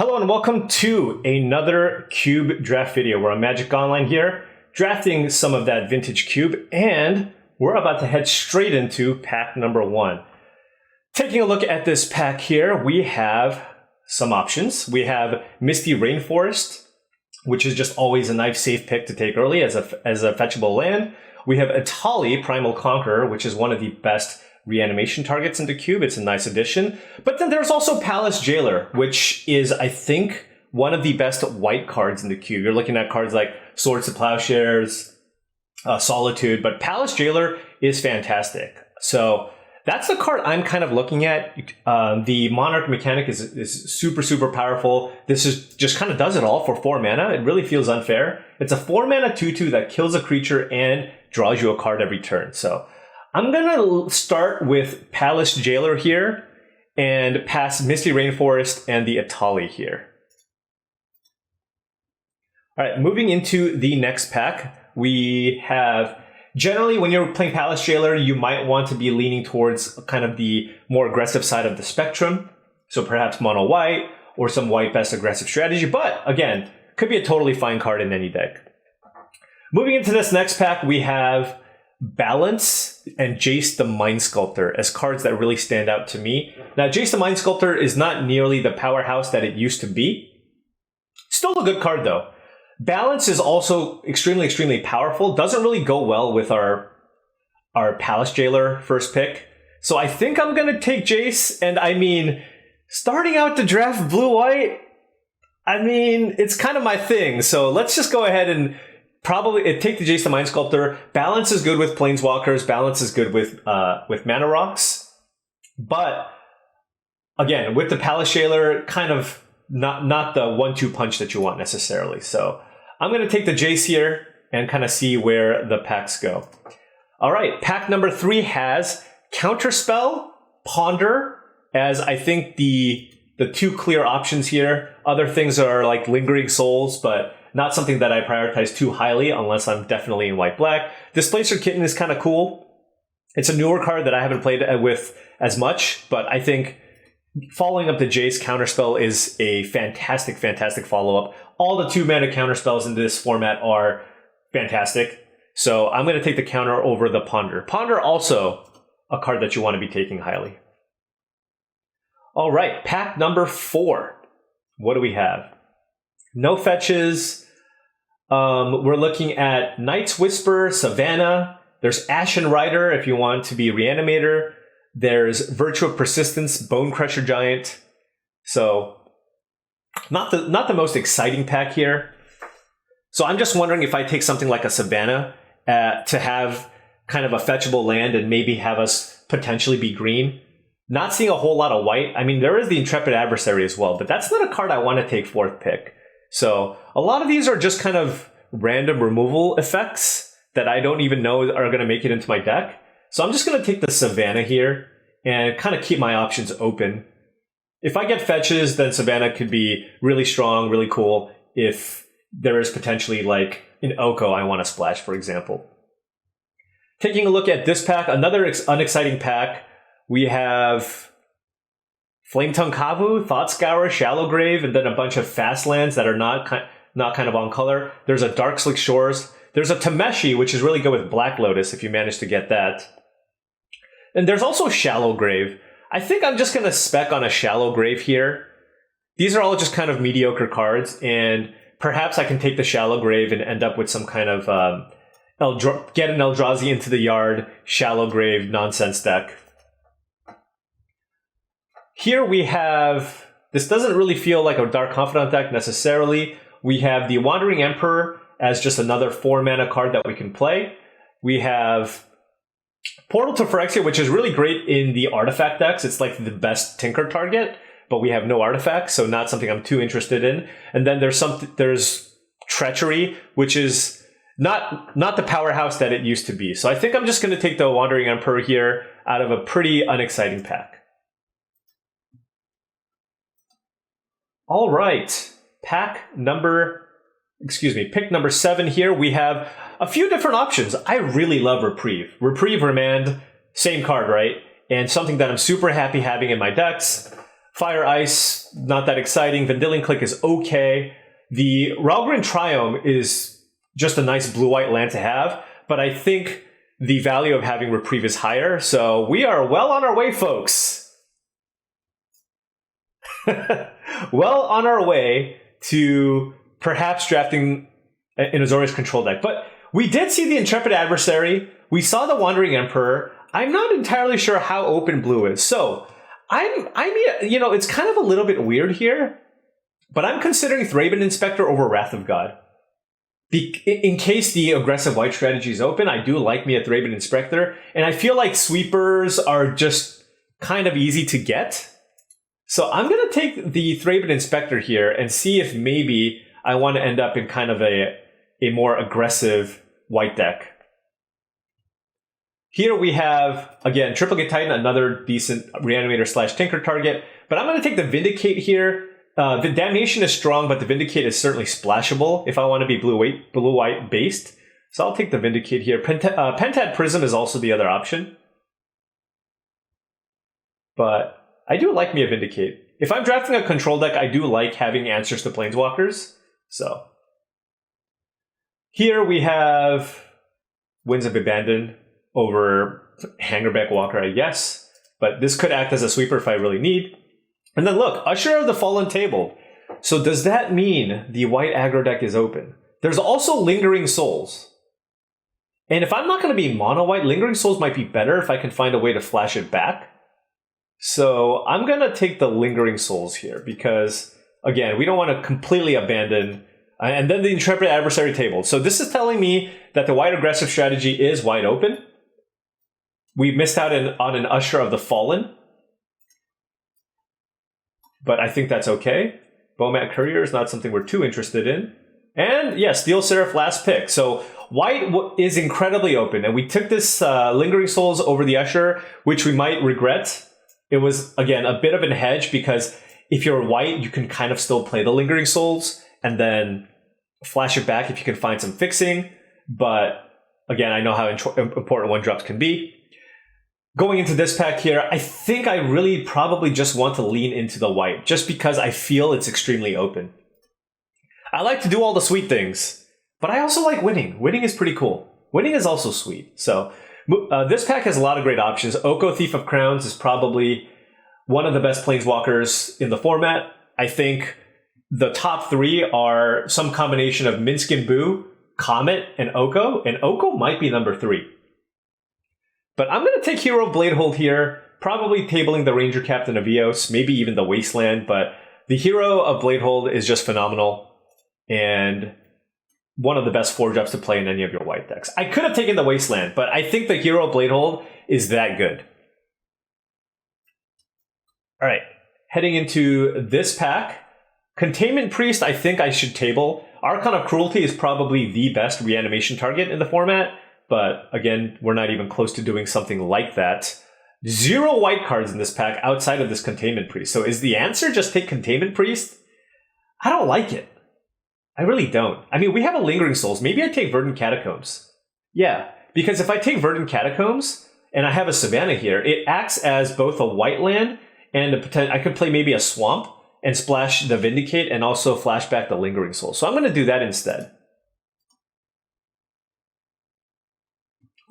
Hello and welcome to another cube draft video. We're on Magic Online here, drafting some of that vintage cube, and we're about to head straight into pack number 1. Taking a look at this pack here, we have some options. We have Misty Rainforest, which is just always a nice safe pick to take early as a fetchable land. We have Etali, Primal Conqueror, which is one of the best reanimation targets into cube. It's a nice addition. But then there's also Palace Jailer, which is, I think, one of the best white cards in the cube. You're looking at cards like Swords to Plowshares, Solitude, but Palace Jailer is fantastic. So that's the card I'm kind of looking at. The Monarch mechanic is super, super powerful. This is just kind of does it all for 4 mana. It really feels unfair. It's a 4 mana 2/2 that kills a creature and draws you a card every turn. So I'm going to start with Palace Jailer here and pass Misty Rainforest and the Etali here. All right, moving into the next pack, we have, generally when you're playing Palace Jailer, you might want to be leaning towards kind of the more aggressive side of the spectrum. So perhaps mono white or some white best aggressive strategy, but again, could be a totally fine card in any deck. Moving into this next pack, we have Balance and Jace the Mind Sculptor as cards that really stand out to me. Now, Jace the Mind Sculptor is not nearly the powerhouse that it used to be. Still a good card, though. Balance is also extremely, extremely powerful. Doesn't really go well with our Palace Jailer first pick. So I think I'm going to take Jace. And I mean, starting out to draft blue-white, I mean, it's kind of my thing. So let's just go ahead and take the Jace the Mind Sculptor. Balance is good with Planeswalkers. Balance is good with Mana Rocks. But again, with the Palace Jailer, kind of not the 1-2 punch that you want necessarily. So I'm going to take the Jace here and kind of see where the packs go. All right, pack number 3 has Counterspell, Ponder, as I think the 2 clear options here. Other things are like Lingering Souls, but not something that I prioritize too highly unless I'm definitely in white-black. Displacer Kitten is kind of cool. It's a newer card that I haven't played with as much, but I think following up the Jace Counterspell is a fantastic, fantastic follow-up. All the 2-mana counterspells in this format are fantastic. So I'm going to take the counter over the Ponder. Ponder also a card that you want to be taking highly. All right, pack number 4. What do we have? No fetches. We're looking at Night's Whisper, Savannah. There's Ashen Rider if you want to be Reanimator. There's Virtue of Persistence, Bone Crusher Giant. So not the most exciting pack here. So I'm just wondering if I take something like a Savannah to have kind of a fetchable land and maybe have us potentially be green. Not seeing a whole lot of white. I mean, there is the Intrepid Adversary as well, but that's not a card I want to take 4th pick. So a lot of these are just kind of random removal effects that I don't even know are going to make it into my deck. So I'm just going to take the Savannah here and kind of keep my options open. If I get fetches, then Savannah could be really strong, really cool. If there is potentially like an Oko I want to splash, for example. Taking a look at this pack, another unexciting pack, we have Flametongue Kavu, Thoughtscour, Shallow Grave, and then a bunch of fast lands that are not kind of on color. There's a Dark Slick Shores. There's a Tameshi, which is really good with Black Lotus if you manage to get that. And there's also Shallow Grave. I think I'm just going to spec on a Shallow Grave here. These are all just kind of mediocre cards, and perhaps I can take the Shallow Grave and end up with some kind of get an Eldrazi into the yard, Shallow Grave nonsense deck. Here we have, this doesn't really feel like a Dark Confidant deck necessarily. We have the Wandering Emperor as just another 4-mana card that we can play. We have Portal to Phyrexia, which is really great in the artifact decks. It's like the best Tinker target, but we have no artifacts, so not something I'm too interested in. And then there's Treachery, which is not the powerhouse that it used to be. So I think I'm just going to take the Wandering Emperor here out of a pretty unexciting pack. All right, pick number 7 here. We have a few different options. I really love Reprieve. Reprieve, Remand, same card, right? And something that I'm super happy having in my decks. Fire Ice, not that exciting. Vendilion Click is okay. The Ralgren Triome is just a nice blue-white land to have, but I think the value of having Reprieve is higher, so we are well on our way, folks. Well on our way to perhaps drafting an Azorius control deck. But we did see the Intrepid Adversary. We saw the Wandering Emperor. I'm not entirely sure how open blue is. So it's kind of a little bit weird here, but I'm considering Thraben Inspector over Wrath of God. In case the aggressive white strategy is open, I do like me a Thraben Inspector, and I feel like sweepers are just kind of easy to get. So I'm going to take the Thraben Inspector here and see if maybe I want to end up in kind of a more aggressive white deck. Here we have, again, Triplicate Titan, another decent Reanimator / Tinker target. But I'm going to take the Vindicate here. The Damnation is strong, but the Vindicate is certainly splashable if I want to be blue-white based. So I'll take the Vindicate here. Pentad Prism is also the other option. But I do like me a Vindicate. If I'm drafting a control deck, I do like having answers to Planeswalkers. So here we have Winds of Abandon over Hangerbeck Walker, I guess. But this could act as a sweeper if I really need. And then look, Usher of the Fallen Table. So does that mean the white aggro deck is open? There's also Lingering Souls. And if I'm not going to be mono-white, Lingering Souls might be better if I can find a way to flash it back. So I'm going to take the Lingering Souls here because, again, we don't want to completely abandon. And then the Intrepid Adversary table. So this is telling me that the white aggressive strategy is wide open. We missed out on an Usher of the Fallen. But I think that's okay. Bomat Courier is not something we're too interested in. And yeah, Steel Seraph last pick. So white is incredibly open. And we took this Lingering Souls over the Usher, which we might regret. It was, again, a bit of a hedge because if you're white, you can kind of still play the Lingering Souls and then flash it back if you can find some fixing. But again, I know how important one drops can be. Going into this pack here, I think I really probably just want to lean into the white just because I feel it's extremely open. I like to do all the sweet things, but I also like winning. Winning is pretty cool. Winning is also sweet. So this pack has a lot of great options. Oko, Thief of Crowns is probably one of the best Planeswalkers in the format. I think the top three are some combination of Minskin Boo, Comet, and Oko might be number 3. But I'm going to take Hero of Bladehold here, probably tabling the Ranger Captain of Eos, maybe even the Wasteland, but the Hero of Bladehold is just phenomenal, and one of the best 4-drops to play in any of your white decks. I could have taken the Wasteland, but I think the Hero of Bladehold is that good. All right, heading into this pack, Containment Priest, I think I should table. Archon of Cruelty is probably the best reanimation target in the format, but again, we're not even close to doing something like that. 0 white cards in this pack outside of this Containment Priest. So is the answer just take Containment Priest? I don't like it. I really don't. I mean, we have a Lingering Souls. Maybe I take Verdant Catacombs. Yeah, because if I take Verdant Catacombs and I have a Savannah here, it acts as both a white land and I could play maybe a Swamp and splash the Vindicate and also flashback the Lingering Souls. So I'm going to do that instead.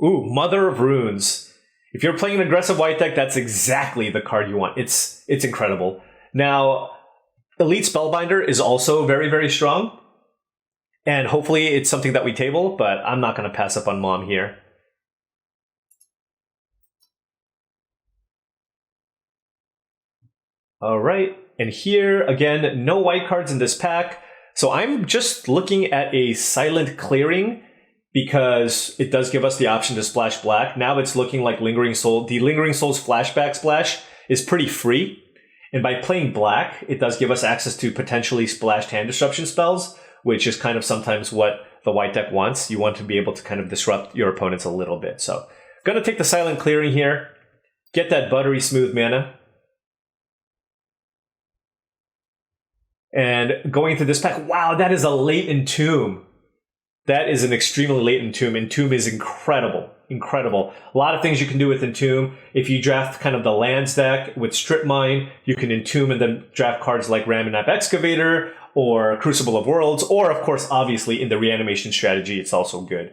Ooh, Mother of Runes. If you're playing an aggressive white deck, that's exactly the card you want. It's incredible. Now, Elite Spellbinder is also very, very strong. And hopefully it's something that we table, but I'm not going to pass up on Mom here. All right. And here, again, no white cards in this pack. So I'm just looking at a Silent Clearing because it does give us the option to splash black. Now it's looking like Lingering Soul. The Lingering Soul's flashback splash is pretty free. And by playing black, it does give us access to potentially splashed hand disruption spells, which is kind of sometimes what the white deck wants. You want to be able to kind of disrupt your opponents a little bit. So going to take the Silent Clearing here, get that buttery smooth mana. And going into this pack, wow, that is a late Entomb. That is an extremely late Entomb. Entomb is incredible. Incredible. A lot of things you can do with Entomb. If you draft kind of the lands deck with Strip Mine, you can Entomb and then draft cards like Ramunap Excavator or Crucible of Worlds, or of course, obviously, in the reanimation strategy, it's also good.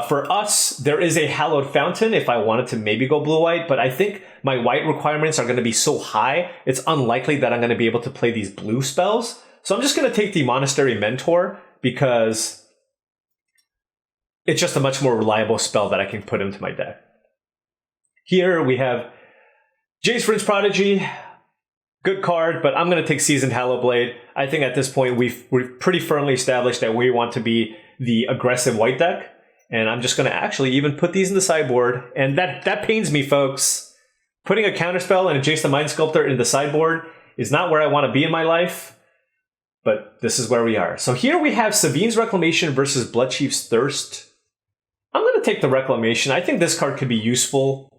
For us, there is a Hallowed Fountain if I wanted to maybe go blue-white, but I think my white requirements are going to be so high, it's unlikely that I'm going to be able to play these blue spells. So I'm just going to take the Monastery Mentor because it's just a much more reliable spell that I can put into my deck. Here we have Jace Vryn's Prodigy. Good card, but I'm going to take Seasoned Hallowblade. I think at this point we've pretty firmly established that we want to be the aggressive white deck. And I'm just going to actually even put these in the sideboard. And that pains me, folks. Putting a counterspell and a Jace the Mind Sculptor in the sideboard is not where I want to be in my life. But this is where we are. So here we have Savine's Reclamation versus Bloodchief's Thirst. I'm going to take the Reclamation. I think this card could be useful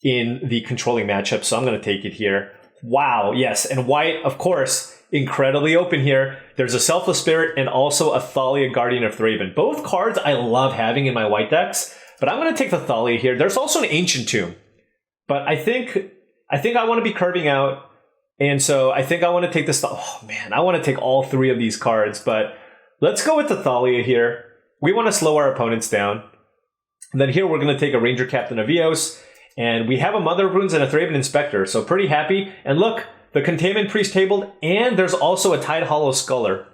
in the controlling matchup, so I'm going to take it here. Wow, yes. And white, of course, incredibly open here. There's a Selfless Spirit and also a Thalia, Guardian of Thraben. Both cards I love having in my white decks, but I'm going to take the Thalia here. There's also an Ancient Tomb, but I think I want to be curving out, and so I think I want to take this. Oh man, I want to take all three of these cards, but let's go with the Thalia here. We want to slow our opponents down. And then here we're going to take a Ranger Captain of Eos, and we have a Mother of Runes and a Thraben Inspector, so pretty happy. And look, the Containment Priest tabled, and there's also a Tide Hollow Sculler.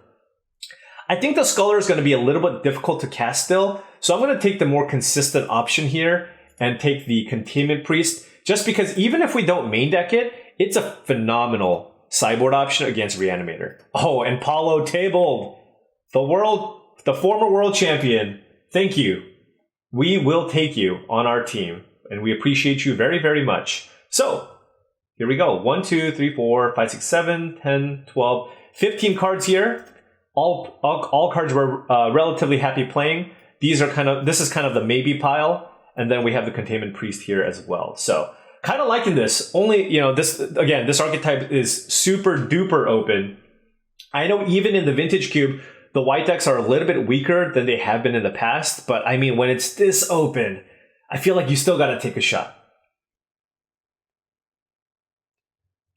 I think the Sculler is going to be a little bit difficult to cast still, so I'm going to take the more consistent option here and take the Containment Priest, just because even if we don't main deck it, it's a phenomenal sideboard option against Reanimator. Oh, and Paulo tabled, the former world champion. Thank you. We will take you on our team, and we appreciate you very, very much. So, here we go. 1, 2, 3, 4, 5, 6, 7, 10, 12, 15 cards here. All cards we're relatively happy playing. This is kind of the maybe pile, and then we have the Containment Priest here as well. So, kind of liking this. Only, this archetype is super duper open. I know even in the Vintage Cube, the white decks are a little bit weaker than they have been in the past, but I mean, when it's this open, I feel like you still got to take a shot.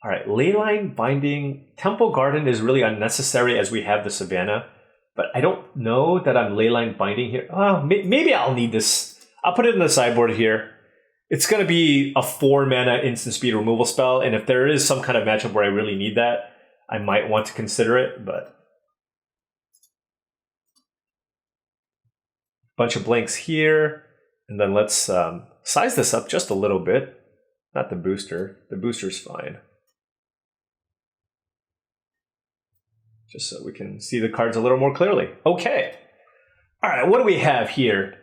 All right, Leyline Binding. Temple Garden is really unnecessary as we have the Savannah, but I don't know that I'm Leyline Binding here. Oh, maybe I'll need this. I'll put it in the sideboard here. It's going to be a 4-mana instant speed removal spell, and if there is some kind of matchup where I really need that, I might want to consider it, but bunch of blanks here, and then let's size this up just a little bit. Not the booster. The booster's fine. Just so we can see the cards a little more clearly. Okay. All right, what do we have here?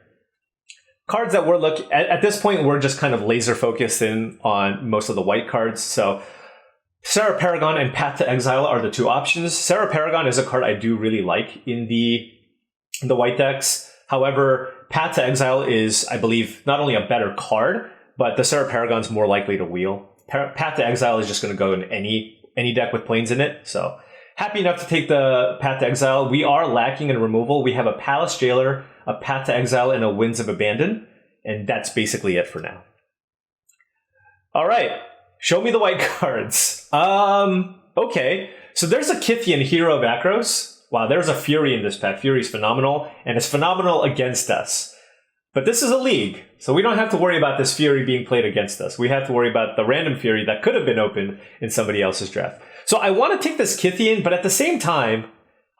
Cards that we're looking at this point, we're just kind of laser focused in on most of the white cards. So Serra Paragon and Path to Exile are the two options. Serra Paragon is a card I do really like in the white decks. However, Path to Exile is, I believe, not only a better card, but the Serra Paragon's more likely to wheel. Path to Exile is just going to go in any deck with planes in it. So happy enough to take the Path to Exile. We are lacking in removal. We have a Palace Jailer, a Path to Exile, and a Winds of Abandon. And that's basically it for now. All right. Show me the white cards. Okay. So there's a Kythian, Hero of Akros. Wow, there's a Fury in this pack. Fury's phenomenal, and it's phenomenal against us. But this is a league, so we don't have to worry about this Fury being played against us. We have to worry about the random Fury that could have been open in somebody else's draft. So I want to take this Kythian, but at the same time,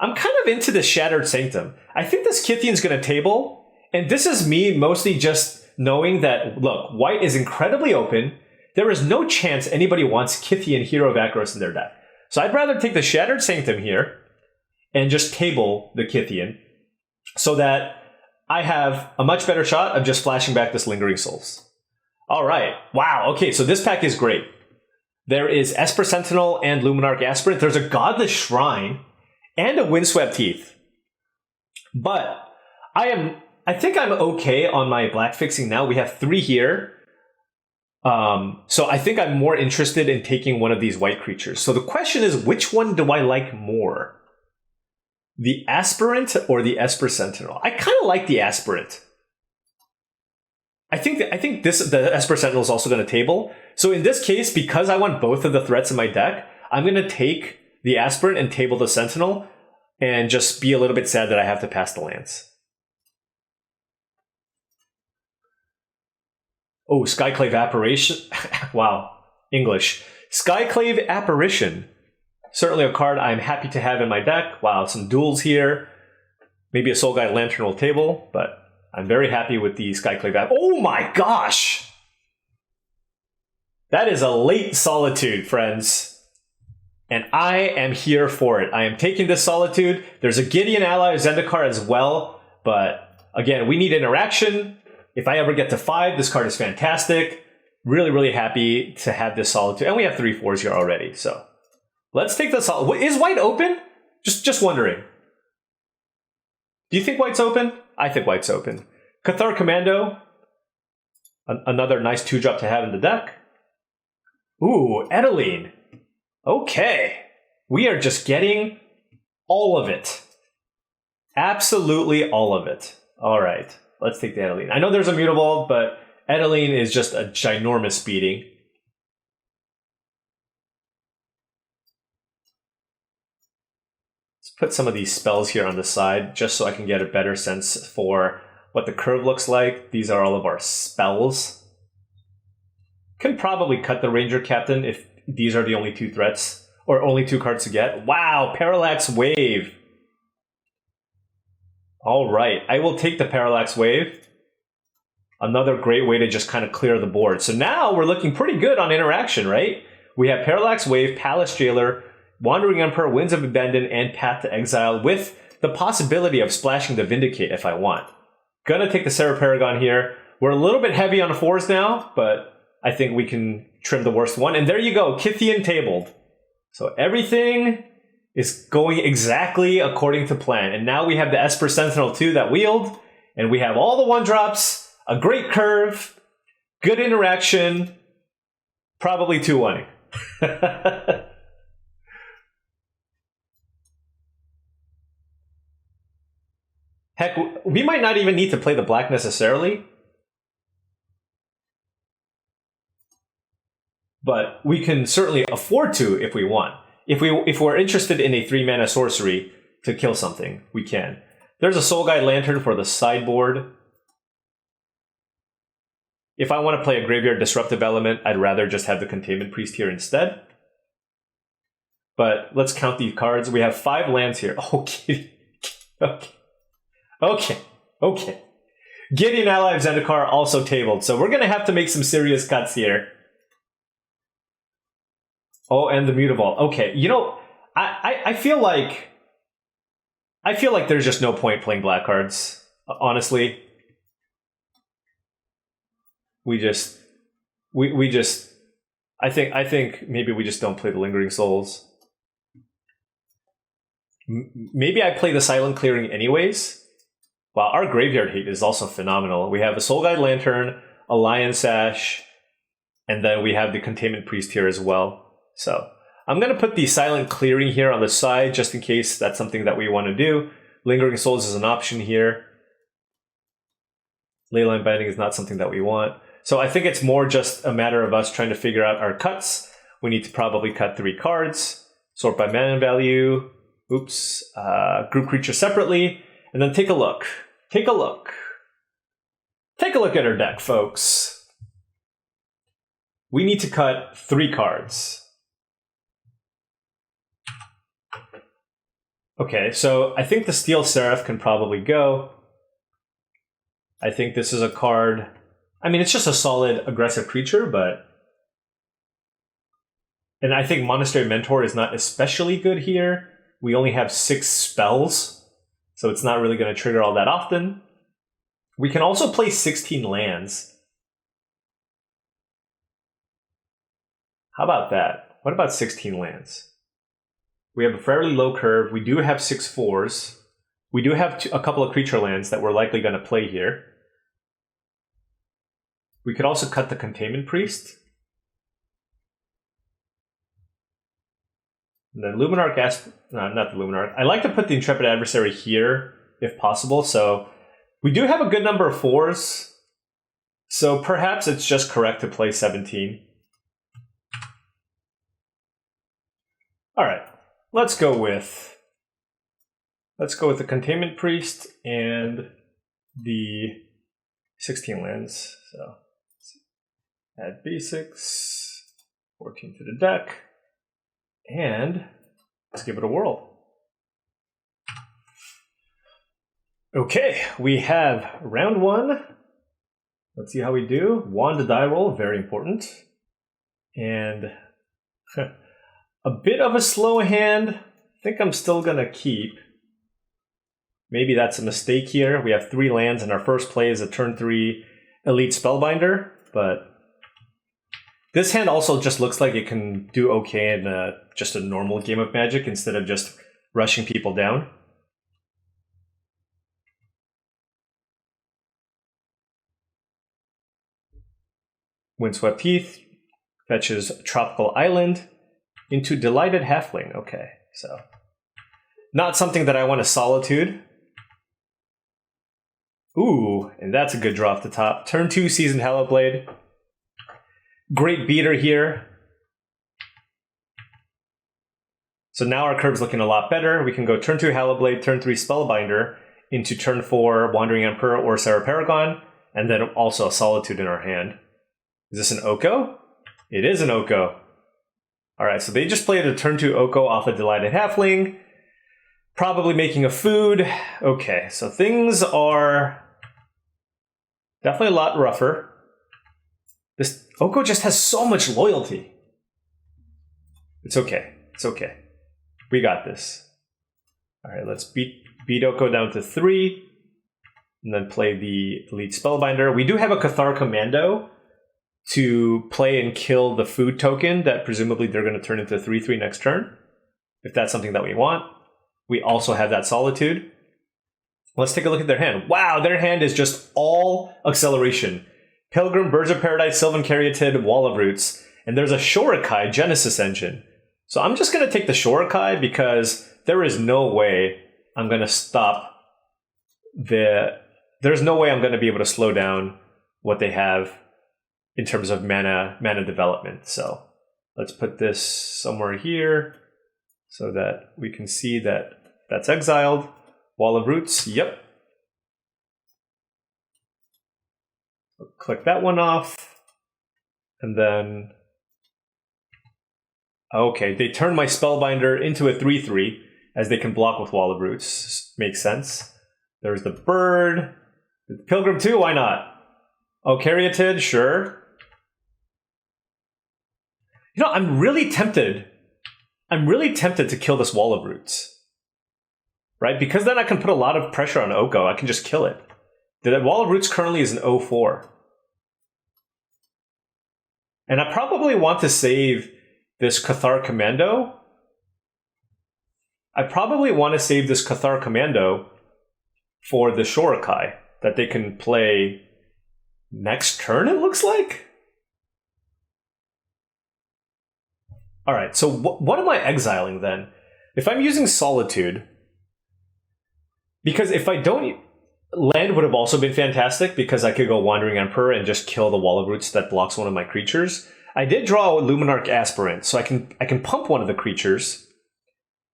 I'm kind of into this Shattered Sanctum. I think this Kythian's going to table, and this is me mostly just knowing that, look, white is incredibly open. There is no chance anybody wants Kythian, Hero of Akros in their deck. So I'd rather take the Shattered Sanctum here and just table the Kythian so that I have a much better shot of just flashing back this Lingering Souls. All right. Wow. Okay, so this pack is great. There is Esper Sentinel and Luminarch Aspirant. There's a Godless Shrine and a Windswept Heath. But I think I'm okay on my black fixing now. We have 3 here. So I think I'm more interested in taking one of these white creatures. So the question is, which one do I like more? The Aspirant or the Esper Sentinel? I kind of like the Aspirant. I think the Esper Sentinel is also going to table. So in this case, because I want both of the threats in my deck, I'm going to take the Aspirant and table the Sentinel and just be a little bit sad that I have to pass the lands. Oh, Skyclave Apparition. Wow, English. Skyclave Apparition. Certainly a card I'm happy to have in my deck. Wow, some duels here. Maybe a Soul Guide Lantern will table, but I'm very happy with the Skyclave App. Oh my gosh! That is a late Solitude, friends. And I am here for it. I am taking this Solitude. There's a Gideon Ally Zendikar as well, but again, we need interaction. If I ever get to 5, this card is fantastic. Really, really happy to have this Solitude. And we have 3/4s here already, so let's take this. Is white open? Just wondering. Do you think white's open? I think white's open. Cathar Commando. Another nice 2-drop to have in the deck. Ooh, Edeline. Okay. We are just getting all of it. Absolutely all of it. All right. Let's take the Edeline. I know there's a Mutavault, but Edeline is just a ginormous beating. Put some of these spells here on the side just so I can get a better sense for what the curve looks like. These are all of our spells. Can probably cut the Ranger Captain if these are the only 2 threats or only 2 cards to get. Wow, Parallax Wave. All right, I will take the Parallax Wave. Another great way to just kind of clear the board. So now we're looking pretty good on interaction, right? We have Parallax Wave, Palace Jailer, Wandering Emperor, Winds of Abandon, and Path to Exile with the possibility of splashing the Vindicate if I want. Gonna take the Serra Paragon here. We're a little bit heavy on 4s now, but I think we can trim the worst one. And there you go, Kythian tabled. So everything is going exactly according to plan. And now we have the Esper Sentinel 2 that wheeled, and we have all the 1-drops, a great curve, good interaction, probably 2-1. Heck, we might not even need to play the black necessarily. But we can certainly afford to if we want. If we're interested in a 3-mana sorcery to kill something, we can. There's a Soul Guide Lantern for the sideboard. If I want to play a Graveyard Disruptive Element, I'd rather just have the Containment Priest here instead. But let's count these cards. We have 5 lands here. Okay. Okay. Gideon Ally of Zendikar also tabled, so we're going to have to make some serious cuts here. Oh, and the Mutavault. Okay, you know, I feel like there's just no point playing black cards, honestly. I think maybe we just don't play the Lingering Souls. Maybe I play the Silent Clearing anyways. Wow, our Graveyard Hate is also phenomenal. We have a Soul Guide Lantern, a Lion Sash, and then we have the Containment Priest here as well. So I'm going to put the Silent Clearing here on the side just in case that's something that we want to do. Lingering Souls is an option here. Leyline Binding is not something that we want. So I think it's more just a matter of us trying to figure out our cuts. We need to probably cut 3 cards, sort by mana value, group creatures separately, and then take a look. Take a look at our deck, folks. We need to cut 3 cards. Okay, so I think the Steel Seraph can probably go. I think this is a card. I mean, it's just a solid aggressive creature, but... And I think Monastery Mentor is not especially good here. We only have 6 spells, so it's not really going to trigger all that often. We can also play 16 lands. How about that? What about 16 lands? We have a fairly low curve. We do have 6/4s. We do have a couple of creature lands that we're likely going to play here. We could also cut the Containment Priest. And then Luminarch no, not the Luminarch. I like to put the Intrepid Adversary here if possible. So we do have a good number of 4s. So perhaps it's just correct to play 17. All right, let's go with the Containment Priest and the 16 lands. So add basics, 14 to the deck, and let's give it a whirl. Okay, we have round 1. Let's see how we do. Wand die roll, very important. And a bit of a slow hand. I think I'm still going to keep. Maybe that's a mistake here. We have 3 lands, and our first play is a turn 3 Elite Spellbinder. But this hand also just looks like it can do okay in just a normal game of Magic instead of just rushing people down. Windswept Heath fetches Tropical Island into Delighted Halfling. Okay, so not something that I want to Solitude. Ooh, and that's a good draw off the top. Turn 2 Seasoned Hallowblade. Great beater here. So now our curve's looking a lot better. We can go turn 2 Hallowblade, turn 3 Spellbinder into turn 4 Wandering Emperor or Sarah Paragon, and then also a Solitude in our hand. Is this an Oko? It is an Oko. All right, so they just played a turn 2 Oko off a Delighted Halfling, probably making a food. Okay, so things are definitely a lot rougher. This Oko just has so much loyalty. It's okay. It's okay. We got this. All right, let's beat Oko down to 3, and then play the Elite Spellbinder. We do have a Cathar Commando to play and kill the food token that presumably they're going to turn into 3/3 next turn, if that's something that we want. We also have that Solitude. Let's take a look at their hand. Wow, their hand is just all acceleration. Pilgrim, Birds of Paradise, Sylvan Caryatid, Wall of Roots, and there's a Shorakai Genesis Engine. So I'm just going to take the Shorakai because there is no way I'm going to stop there's no way I'm going to be able to slow down what they have in terms of mana development. So let's put this somewhere here so that we can see that that's exiled. Wall of Roots, yep. So click that one off. And then, okay, they turn my Spellbinder into a 3/3 as they can block with Wall of Roots. Makes sense. There's the bird. The Pilgrim too, why not? Oh, Caryatid, sure. You know, I'm really tempted to kill this Wall of Roots. Right? Because then I can put a lot of pressure on Oko. I can just kill it. The Wall of Roots currently is an 0/4. And I probably want to save this Cathar Commando. I probably want to save this Cathar Commando for the Shorakai that they can play next turn, it looks like. All right, so what am I exiling then? If I'm using Solitude, because if I don't, land would have also been fantastic because I could go Wandering Emperor and just kill the Wall of Roots that blocks one of my creatures. I did draw a Luminarch Aspirant, so I can pump one of the creatures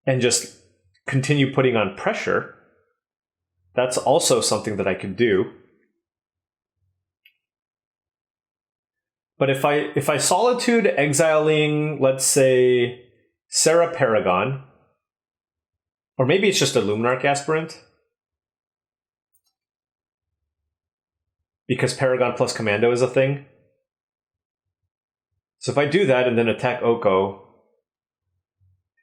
and just continue putting on pressure. That's also something that I could do. But if I Solitude exiling, let's say, Sarah Paragon, or maybe it's just a Luminarch Aspirant, because Paragon plus Commando is a thing. So if I do that and then attack Oko,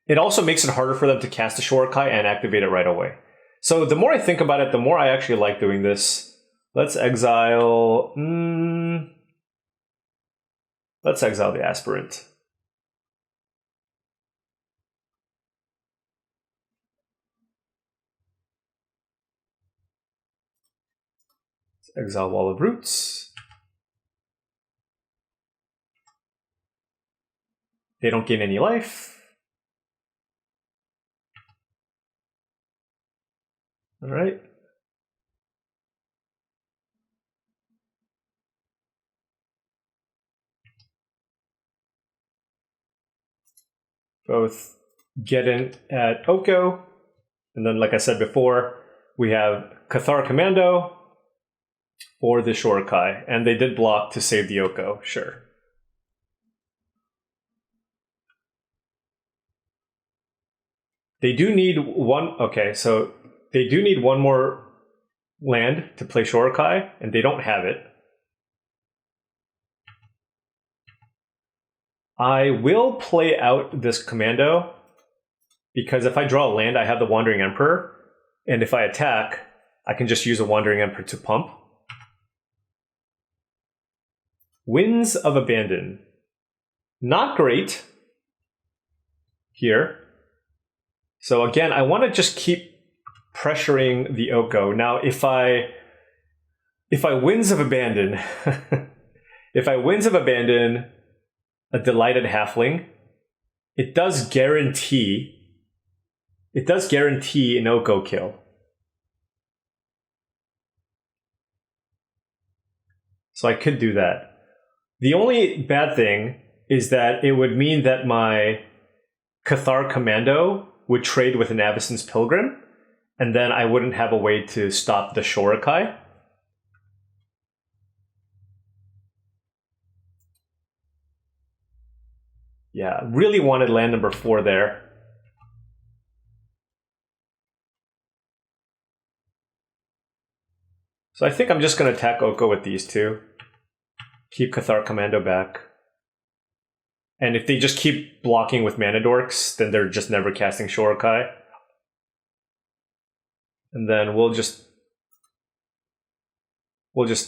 it also makes it harder for them to cast a Shorakai and activate it right away. So the more I think about it, the more I actually like doing this. Let's exile... let's exile the Aspirant. Let's exile Wall of Roots. They don't gain any life. All right. Both get in at Oko, and then like I said before, we have Cathar Commando or the Shorikai, and they did block to save the Oko, sure. They do need one, okay, so they do need one more land to play Shorikai, and they don't have it. I will play out this Commando, because if I draw a land, I have the Wandering Emperor, and if I attack, I can just use a Wandering Emperor to pump. Winds of Abandon. Not great here. So again, I want to just keep pressuring the Oko. Now, if I Winds of Abandon, if I Winds of Abandon a Delighted Halfling, it does guarantee an Oko kill. So I could do that. The only bad thing is that it would mean that my Cathar Commando would trade with an Avacyn's Pilgrim, and then I wouldn't have a way to stop the Shorikai. Yeah, really wanted land number 4 there. So I think I'm just going to attack Oko with these two. Keep Cathar Commando back. And if they just keep blocking with Mana Dorks, then they're just never casting Shorikai. And then we'll just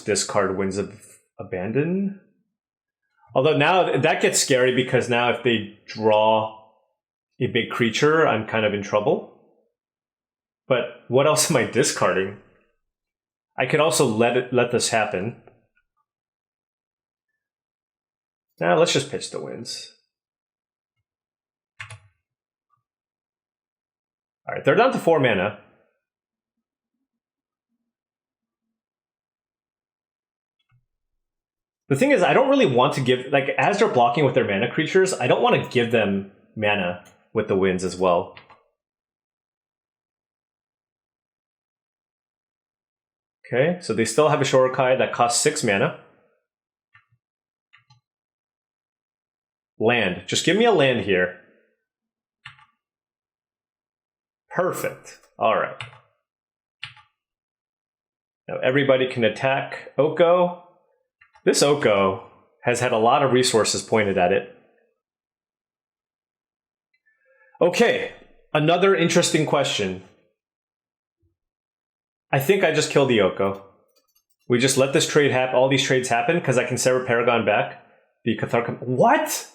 discard Winds of Abandon. Although now that gets scary, because now if they draw a big creature, I'm kind of in trouble. But what else am I discarding? I could also let this happen. Now let's just pitch the Winds. All right, they're down to 4 mana. The thing is, I don't really want to give, like, as they're blocking with their mana creatures, I don't want to give them mana with the Winds as well. Okay, so they still have a Shorikai that costs 6 mana. Land. Just give me a land here. Perfect. All right. Now everybody can attack Oko. This Oko has had a lot of resources pointed at it. Okay, another interesting question. I think I just killed the Oko. We just let this trade happen, all these trades happen, because I can Sarah Paragon back. The Cathar. What?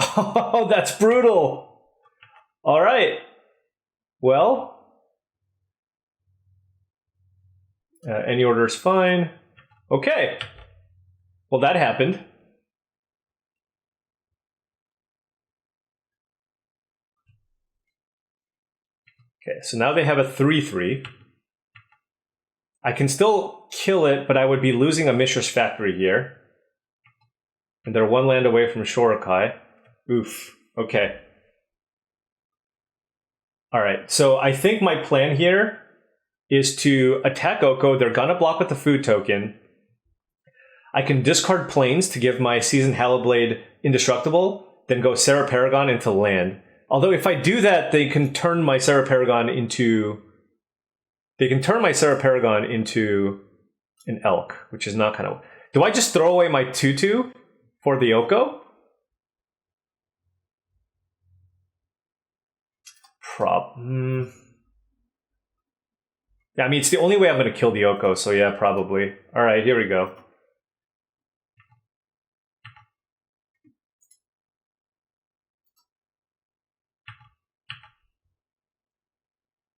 Oh, that's brutal. All right. Well, any order is fine. Okay. Well, that happened. Okay, so now they have a 3/3. I can still kill it, but I would be losing a Mishra's Factory here. And they're 1 land away from Shorikai. Oof. Okay. All right, so I think my plan here is to attack Oko. They're gonna block with the food token. I can discard planes to give my Seasoned Hallowblade indestructible, then go Sarah Paragon into land. Although if I do that, they can turn my Sarah Paragon into an elk, which is not kind of. Do I just throw away my 2/2 for the Oko? Yeah, I mean, it's the only way I'm going to kill the Oko, so yeah, probably. All right, here we go.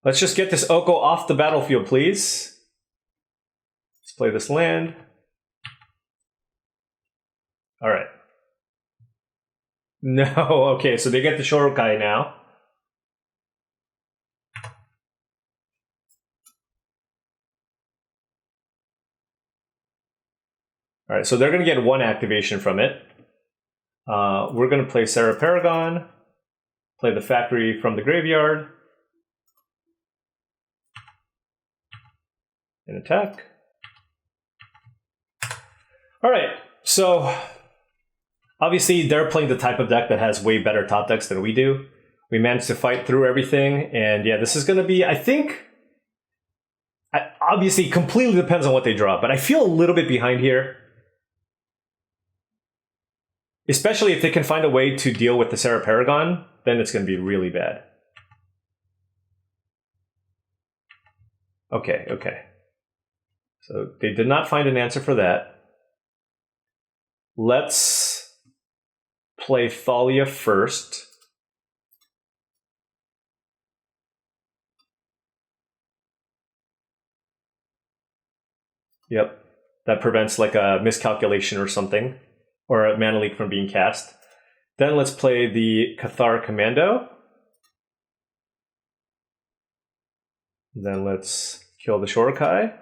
Let's just get this Oko off the battlefield, please. Let's play this land. All right. No, okay, so they get the Shorikai now. All right, so they're going to get 1 activation from it. We're going to play Sarah Paragon, play the factory from the graveyard, and attack. All right, so obviously they're playing the type of deck that has way better top decks than we do. We managed to fight through everything, and yeah, this is going to be, I think, obviously completely depends on what they draw, but I feel a little bit behind here. Especially if they can find a way to deal with the Sarah Paragon, then it's going to be really bad. Okay, okay. So they did not find an answer for that. Let's play Thalia first. Yep, that prevents like a miscalculation or something, or a mana leak from being cast. Then let's play the Cathar Commando. Then let's kill the Shorikai.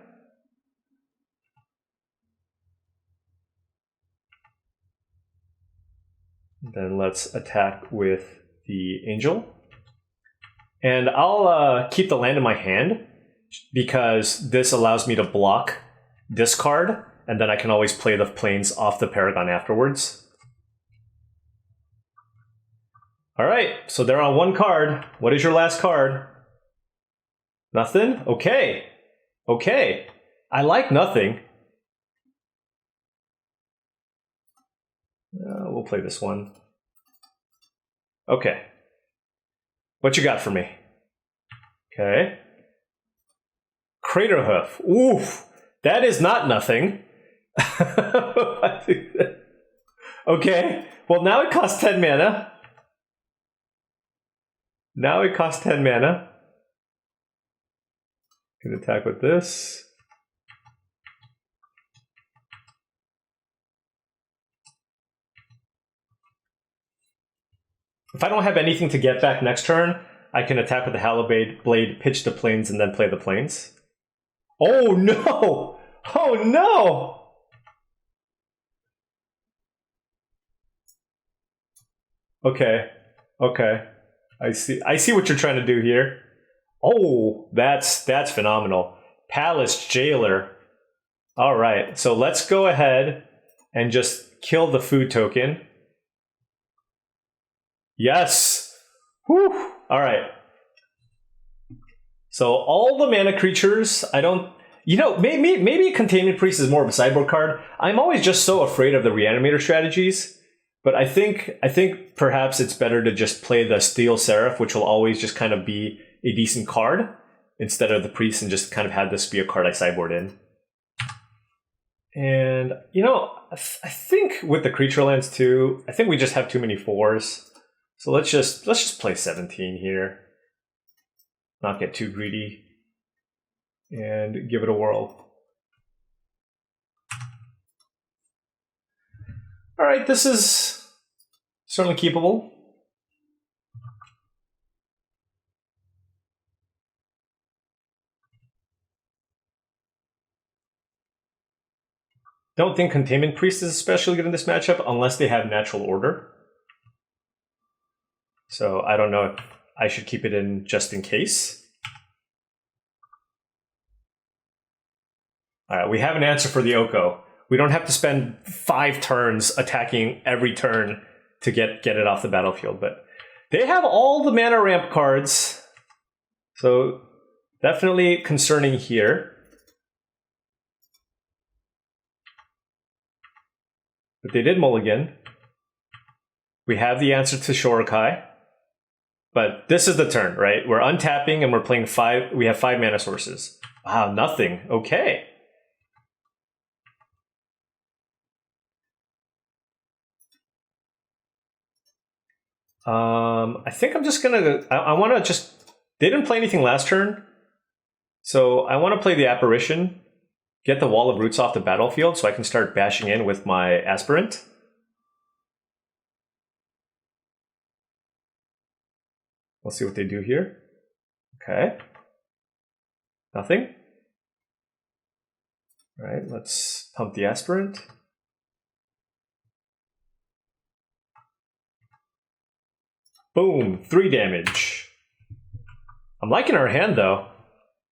Then let's attack with the Angel. And I'll keep the land in my hand because this allows me to block this card, and then I can always play the planes off the Paragon afterwards. All right, so they're on 1 card. What is your last card? Nothing? Okay. Okay. I like nothing. We'll play this one. Okay. What you got for me? Okay. Craterhoof. Oof. That is not nothing. Okay. Well, now it costs 10 mana. Now it costs 10 mana. Can attack with this. If I don't have anything to get back next turn, I can attack with the Halibut Blade, pitch the planes, and then play the planes. Oh no! Oh no! Okay. Okay. I see what you're trying to do here. Oh, that's phenomenal. Palace Jailer. All right. So let's go ahead and just kill the food token. Yes. Whew. All right. So all the mana creatures, I don't, maybe Containment Priest is more of a sideboard card. I'm always just so afraid of the Reanimator strategies, but I think perhaps it's better to just play the Steel Seraph, which will always just kind of be a decent card, instead of the Priest, and just kind of have this be a card I sideboard in. And, I think with the creature lands too, I think we just have too many 4s. So let's just play 17 here. Not get too greedy. And give it a whirl. Alright, this is certainly keepable. Don't think Containment Priest is especially good in this matchup unless they have Natural Order. So I don't know if I should keep it in just in case. All right, we have an answer for the Oko. We don't have to spend 5 turns attacking every turn to get it off the battlefield, but they have all the mana ramp cards. So definitely concerning here. But they did mulligan. We have the answer to Shorikai. But this is the turn, right? We're untapping and we're playing 5. We have 5 mana sources. Wow, nothing. Okay. I think I'm just gonna. I want to just. They didn't play anything last turn, so I want to play the Apparition, get the Wall of Roots off the battlefield, so I can start bashing in with my Aspirant. Let's see what they do here. Okay. Nothing. All right, let's pump the Aspirant. Boom, 3 damage. I'm liking our hand though.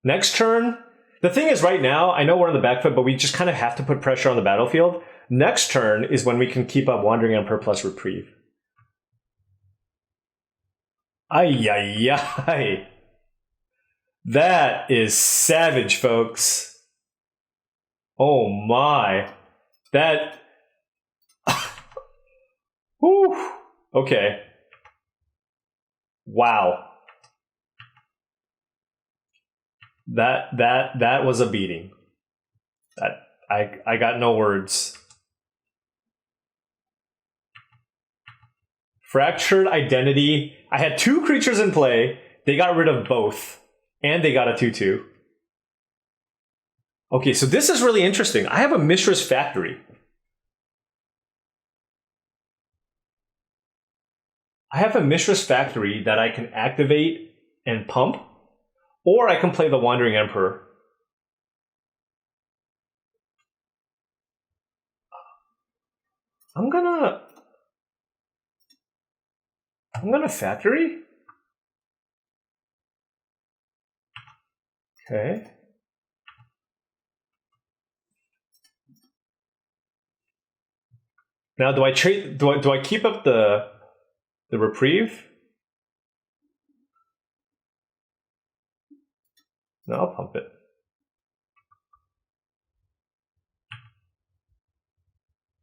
Next turn, the thing is right now, I know we're on the back foot, but we just kind of have to put pressure on the battlefield. Next turn is when we can keep up Wandering Emperor plus Reprieve. Ay, ay, ay. That is savage, folks. Oh my. That... Whew. Okay. Wow. That was a beating. I got no words. Fractured Identity. I had 2 creatures in play. They got rid of both. And they got a 2/2. Okay, so this is really interesting. I have a Mishra's Factory. I have a Mishra's Factory that I can activate and pump. Or I can play the Wandering Emperor. I'm gonna Factory? Okay. Now do I trade do I keep up the Reprieve? No, I'll pump it.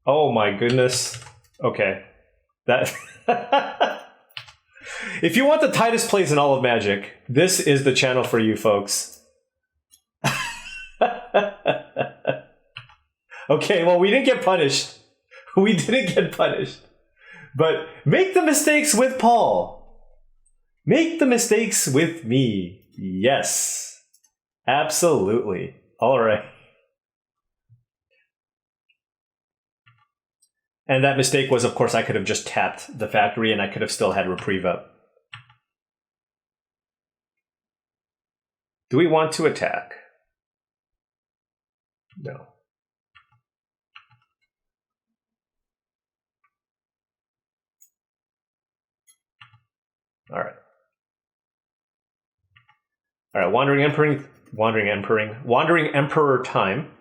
Oh my goodness. Okay. That if you want the tightest plays in all of Magic, this is the channel for you folks. Okay, well we didn't get punished. We didn't get punished. But make the mistakes with Paul. Make the mistakes with me. Yes. Absolutely. All right. And that mistake was, of course, I could have just tapped the Factory and I could have still had Reprieve up. Do we want to attack? No. All right. All right, Wandering Emperor time.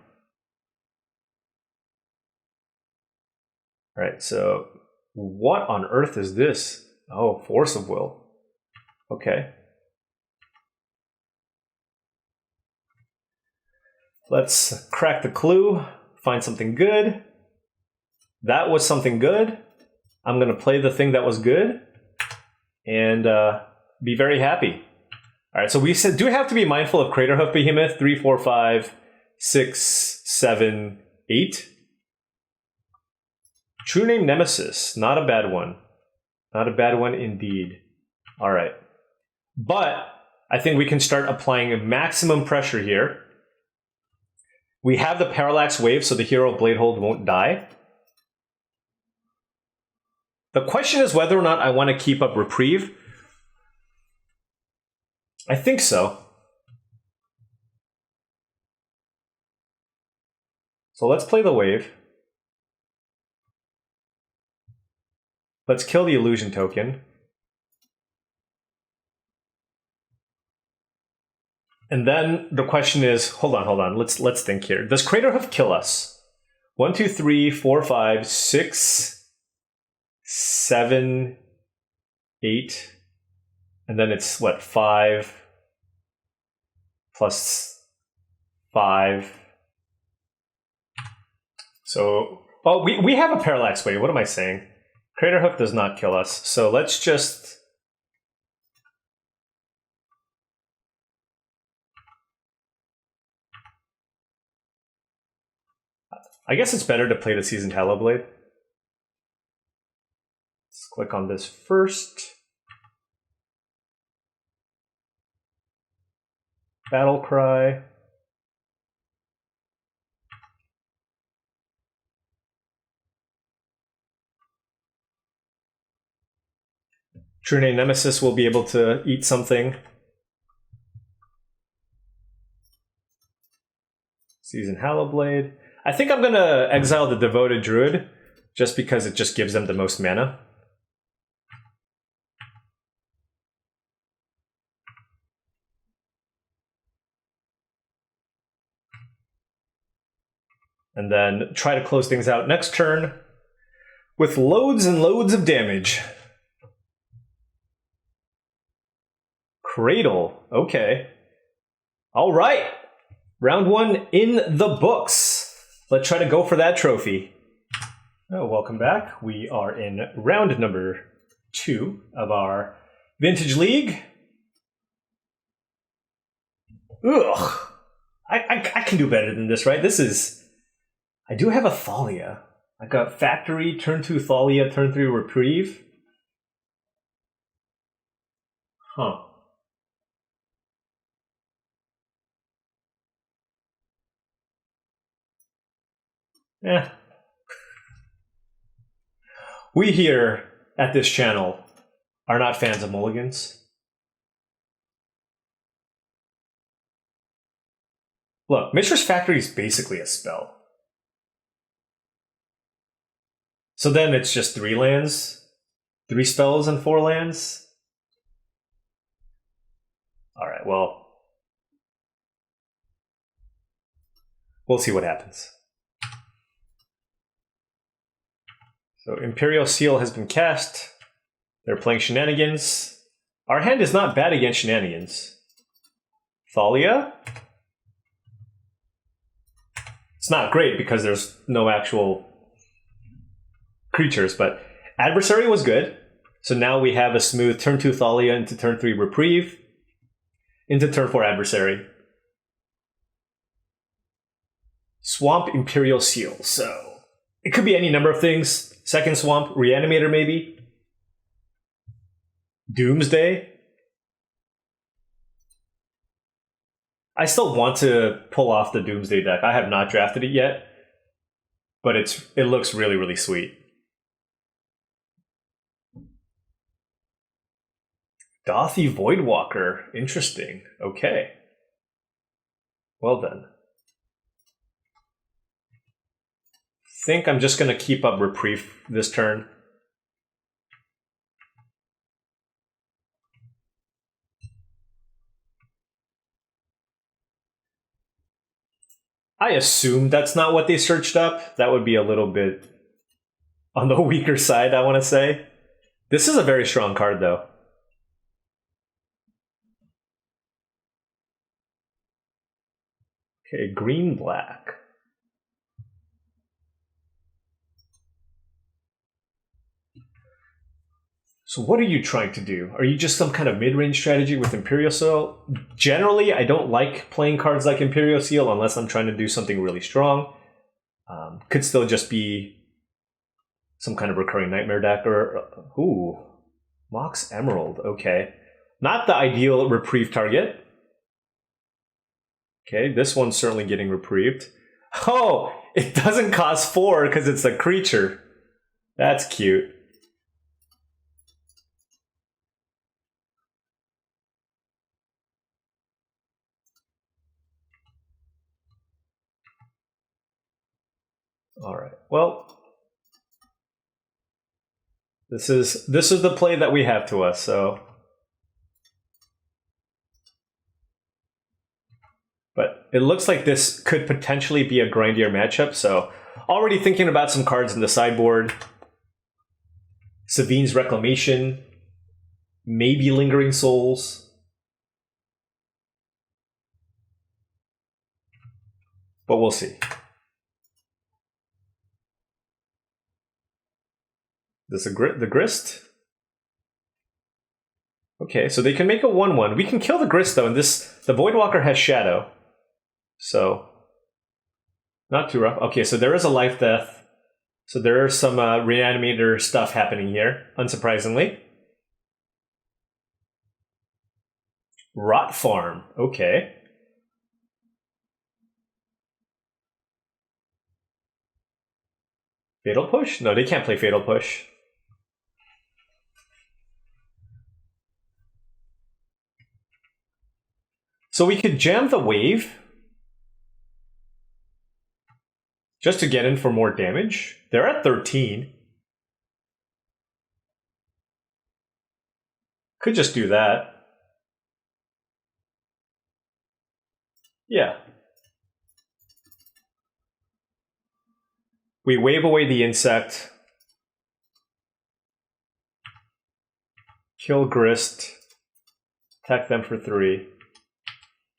All right, so what on earth is this? Oh, Force of Will. Okay. Let's crack the clue, find something good. That was something good. I'm going to play the thing that was good and be very happy. All right, so we do have to be mindful of Craterhoof Behemoth, 3, 4, 5, 6, 7, 8. True Name Nemesis, not a bad one. Not a bad one indeed. All right. But I think we can start applying maximum pressure here. We have the Parallax Wave, so the Hero Bladehold won't die. The question is whether or not I want to keep up Reprieve. I think so. So let's play the Wave. Let's kill the Illusion token. And then the question is, hold on. Let's think here. Does Craterhoof kill us? 1, 2, 3, 4, 5, 6, 7, 8. And then it's what, 5 plus 5. So, oh, we have a Parallax Wave. What am I saying? Craterhoof does not kill us. So let's just... I guess it's better to play the Seasoned Hallowblade. Let's click on this first. Battle Cry. True Name Nemesis will be able to eat something. Seasoned Hallowblade. I think I'm going to exile the Devoted Druid, just because it just gives them the most mana. and then try to close things out next turn with loads and loads of damage. Cradle, okay. All right, round 1 in the books. Let's try to go for that trophy. Oh, welcome back. We are in round number 2 of our Vintage League. Ugh. I can do better than this, right? This is... I do have a Thalia. I got Factory, turn 2 Thalia, turn 3 Reprieve. Huh. Eh. We here at this channel are not fans of mulligans. Look, Mistress Factory is basically a spell. So then it's just 3 lands, 3 spells and 4 lands. Alright, well, we'll see what happens. So Imperial Seal has been cast. They're playing Shenanigans. Our hand is not bad against Shenanigans. Thalia? It's not great because there's no actual creatures, but Adversary was good. So now we have a smooth turn 2 Thalia into turn 3 Reprieve, into turn 4 Adversary. Swamp, Imperial Seal. So it could be any number of things. Second Swamp, Reanimator maybe. Doomsday. I still want to pull off the Doomsday deck. I have not drafted it yet, but it looks really, really sweet. Dothy Voidwalker. Interesting. Okay. Well then. Think I'm just going to keep up Reprieve this turn. I assume that's not what they searched up. That would be a little bit on the weaker side, I want to say. This is a very strong card, though. Okay, green-black. So what are you trying to do? Are you just some kind of mid-range strategy with Imperial Seal? Generally, I don't like playing cards like Imperial Seal unless I'm trying to do something really strong. Could still just be some kind of recurring nightmare deck or... Ooh, Mox Emerald, okay. Not the ideal Reprieve target. Okay, this one's certainly getting reprieved. Oh, it doesn't cost 4 because it's a creature. That's cute. All right. Well, this is the play that we have to us. So, but it looks like this could potentially be a grindier matchup. So, already thinking about some cards in the sideboard. Savine's Reclamation, maybe Lingering Souls. But we'll see. This is the Grist. Okay, so they can make a 1/1. We can kill the Grist though, and the Voidwalker has Shadow. So not too rough. Okay, so there is a life death. So there are some Reanimator stuff happening here, unsurprisingly. Rot Farm, okay. Fatal Push? No, they can't play Fatal Push. So we could jam the Wave just to get in for more damage. They're at 13. Could just do that. Yeah. We wave away the insect. Kill Grist. Attack them for 3.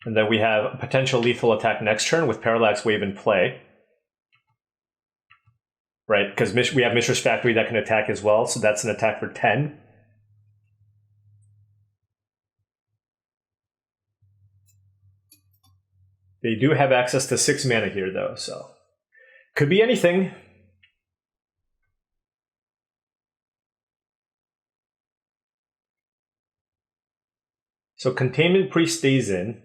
And then we have a potential lethal attack next turn with Parallax Wave in play. Right, because we have Mishra's Factory that can attack as well, so that's an attack for 10. They do have access to 6 mana here, though, so could be anything. So Containment Priest stays in.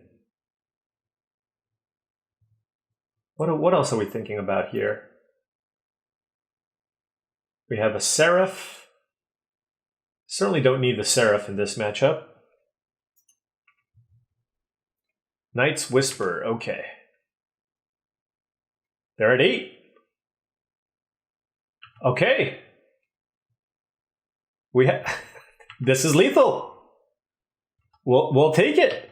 What else are we thinking about here? We have a Seraph. Certainly don't need the Seraph in this matchup. Knight's Whisper, okay. They're at 8. Okay. We have this is lethal. We'll take it.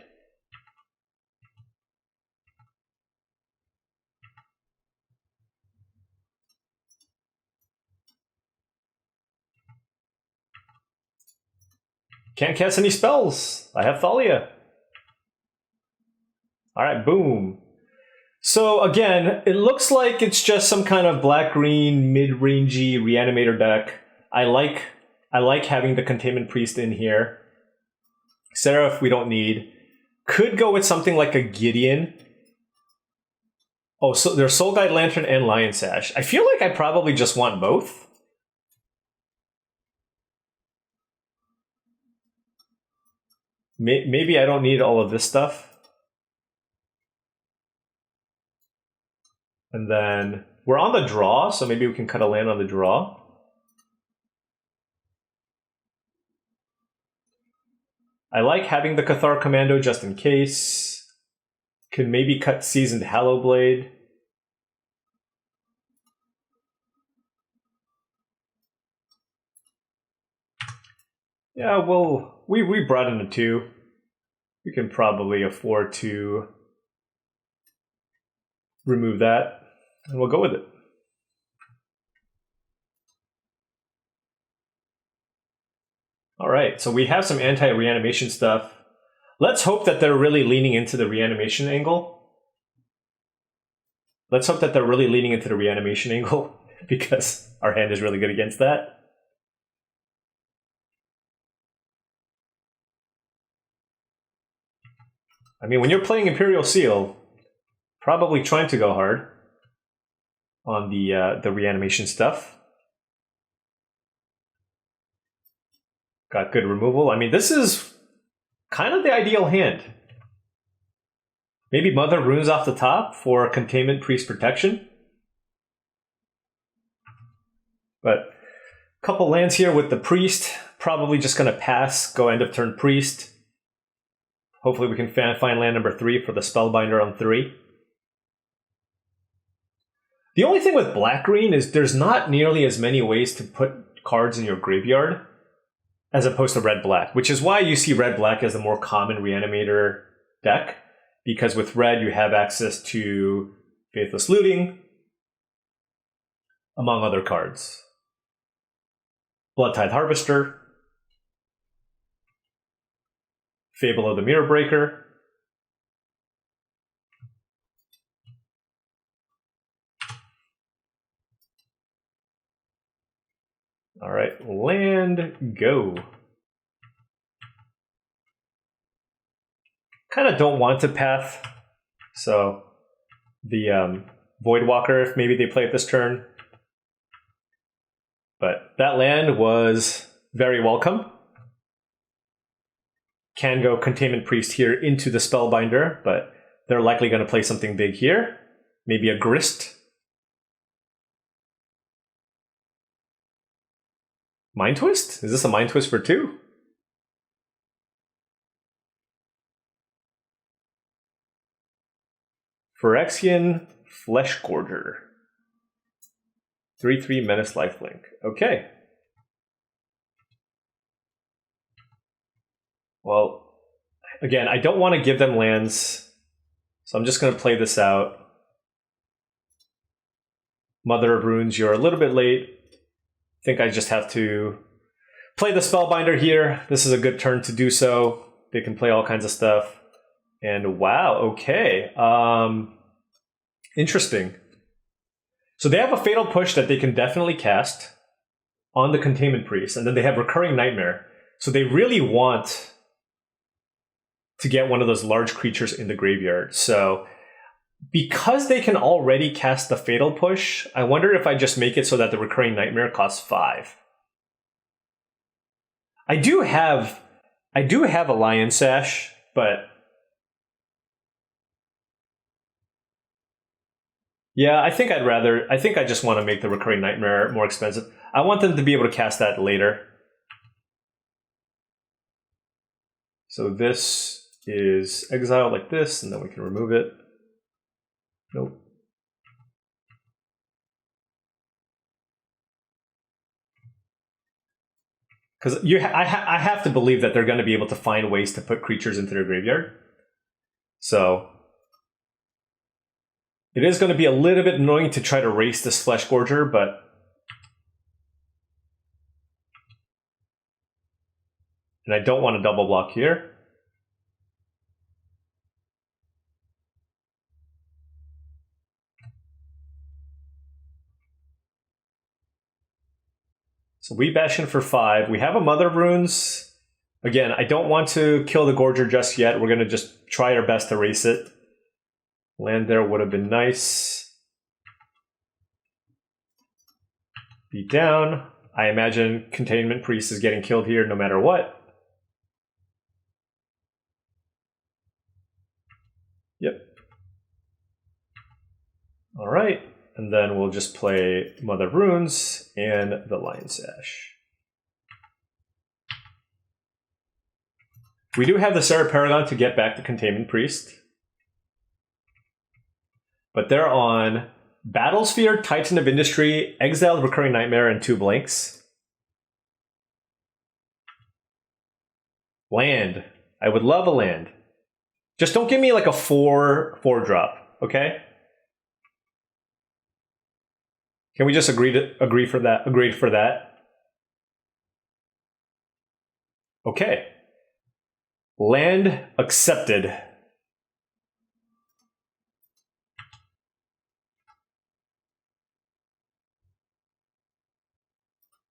Can't cast any spells. I have Thalia. All right, boom. So again, it looks like it's just some kind of black-green mid-rangey reanimator deck. I like having the Containment Priest in here. Seraph we don't need. Could go with something like a Gideon. Oh, so there's Soul Guide Lantern and Lion Sash. I feel like I probably just want both. Maybe I don't need all of this stuff. And then we're on the draw, so maybe we can cut a land on the draw. I like having the Cathar Commando just in case. Can maybe cut Seasoned Hallowblade. Yeah, well, we brought in a 2. We can probably afford to remove that, and we'll go with it. All right, so we have some anti-reanimation stuff. Let's hope that they're really leaning into the reanimation angle. Let's hope that they're really leaning into the reanimation angle, because our hand is really good against that. I mean, when you're playing Imperial Seal, probably trying to go hard on the reanimation stuff. Got good removal. I mean, this is kind of the ideal hand. Maybe Mother Runes off the top for Containment Priest protection. But a couple lands here with the Priest. Probably just going to pass, go end of turn Priest. Hopefully we can find land number 3 for the Spellbinder on 3. The only thing with black-green is there's not nearly as many ways to put cards in your graveyard as opposed to red-black, which is why you see red-black as the more common reanimator deck, because with red you have access to Faithless Looting, among other cards. Bloodtithe Harvester, Fable of the Mirror Breaker, all right, land, go. Kind of don't want to path, so the Voidwalker, if maybe they play it this turn. But that land was very welcome. Can go Containment Priest here into the Spellbinder, but they're likely going to play something big here. Maybe a Grist. Mind Twist? Is this a Mind Twist for 2? Phyrexian Fleshgorger. 3/3 Menace Lifelink. Okay. Well, again, I don't want to give them lands, so I'm just going to play this out. Mother of Runes, you're a little bit late. I think I just have to play the Spellbinder here. This is a good turn to do so. They can play all kinds of stuff. And wow, okay. Interesting. So they have a Fatal Push that they can definitely cast on the Containment Priest, and then they have Recurring Nightmare. So they really want to get one of those large creatures in the graveyard. So because they can already cast the Fatal Push, I wonder if I just make it so that the Recurring Nightmare costs 5. I do have a Lion Sash, but yeah, I think I just want to make the Recurring Nightmare more expensive. I want them to be able to cast that later. So this is exiled like this, and then we can remove it. Nope. Because I have to believe that they're going to be able to find ways to put creatures into their graveyard. So it is going to be a little bit annoying to try to race this Flesh Gorger, but and I don't want to double block here. So we bash in for 5. We have a Mother of Runes. Again, I don't want to kill the Gorger just yet. We're going to just try our best to race it. Land there would have been nice. Beat down. I imagine Containment Priest is getting killed here no matter what. Yep. All right. And then we'll just play Mother of Runes and the Lion Sash. We do have the Sarah Paragon to get back the Containment Priest. But they're on Battlesphere, Titan of Industry, Exiled Recurring Nightmare, and 2 blanks. Land. I would love a land. Just don't give me like a 4 drop, okay? Can we just agree for that? Okay. Land accepted.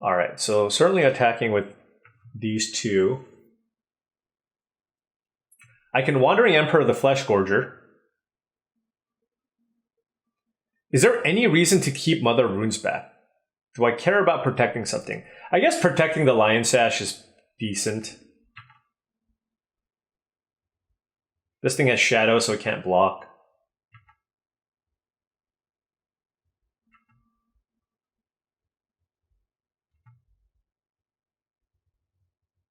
All right, so certainly attacking with these 2. I can Wandering Emperor the Flesh Gorger. Is there any reason to keep Mother of Runes back? Do I care about protecting something? I guess protecting the Lion Sash is decent. This thing has shadow, so it can't block.